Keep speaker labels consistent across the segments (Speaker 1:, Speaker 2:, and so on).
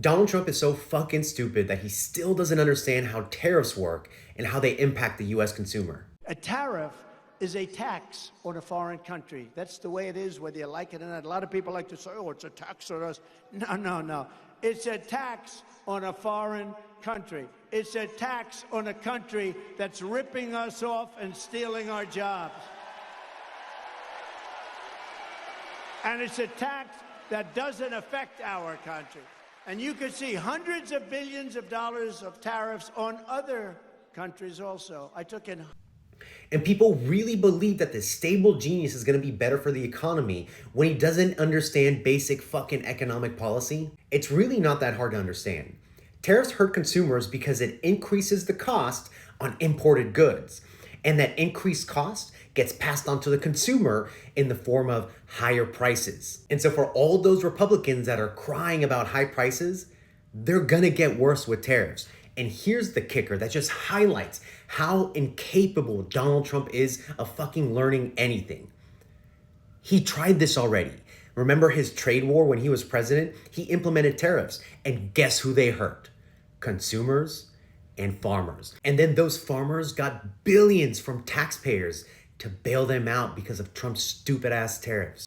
Speaker 1: Donald Trump is so fucking stupid that he still doesn't understand how tariffs work and how they impact the US consumer.
Speaker 2: A tariff is a tax on a foreign country. That's the way it is, whether you like it or not. A lot of people like to say, oh, it's a tax on us. No. It's a tax on a foreign country. It's a tax on a country that's ripping us off and stealing our jobs. And it's a tax that doesn't affect our country. And you could see hundreds of billions of dollars of tariffs on other countries also.
Speaker 1: And people really believe that this stable genius is going to be better for the economy when he doesn't understand basic fucking economic policy. It's really not that hard to understand. Tariffs hurt consumers because it increases the cost on imported goods. And that increased cost gets passed on to the consumer in the form of higher prices. And so for all those Republicans that are crying about high prices, they're gonna get worse with tariffs. And here's the kicker that just highlights how incapable Donald Trump is of fucking learning anything. He tried this already. Remember his trade war when he was president? He implemented tariffs, and guess who they hurt? Consumers and farmers. And then those farmers got billions from taxpayers to bail them out because of Trump's stupid ass tariffs.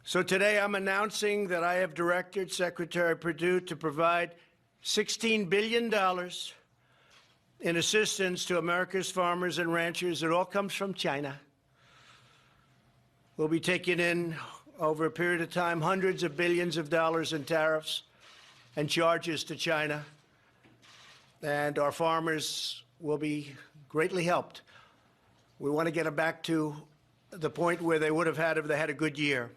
Speaker 2: So today I'm announcing that I have directed Secretary Perdue to provide $16 billion in assistance to America's farmers and ranchers. It all comes from China. We'll be taking in, over a period of time, hundreds of billions of dollars in tariffs and charges to China. And our farmers will be greatly helped. We want to get them back to the point where they would have had if they had a good year.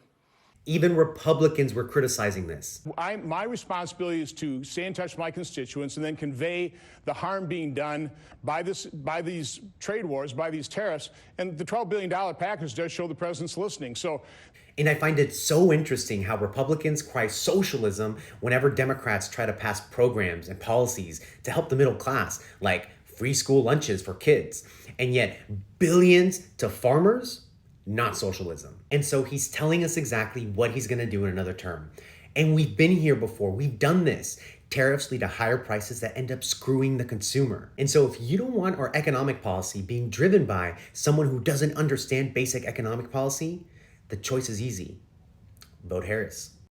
Speaker 1: Even Republicans were criticizing this.
Speaker 3: My responsibility is to stay in touch with my constituents and then convey the harm being done by these trade wars, by these tariffs. And the $12 billion package does show the president's listening.
Speaker 1: And I find it so interesting how Republicans cry socialism whenever Democrats try to pass programs and policies to help the middle class, like free school lunches for kids. And yet billions to farmers, not socialism. And so he's telling us exactly what he's gonna do in another term. And we've been here before, we've done this. Tariffs lead to higher prices that end up screwing the consumer. And so if you don't want our economic policy being driven by someone who doesn't understand basic economic policy, the choice is easy. Vote Harris.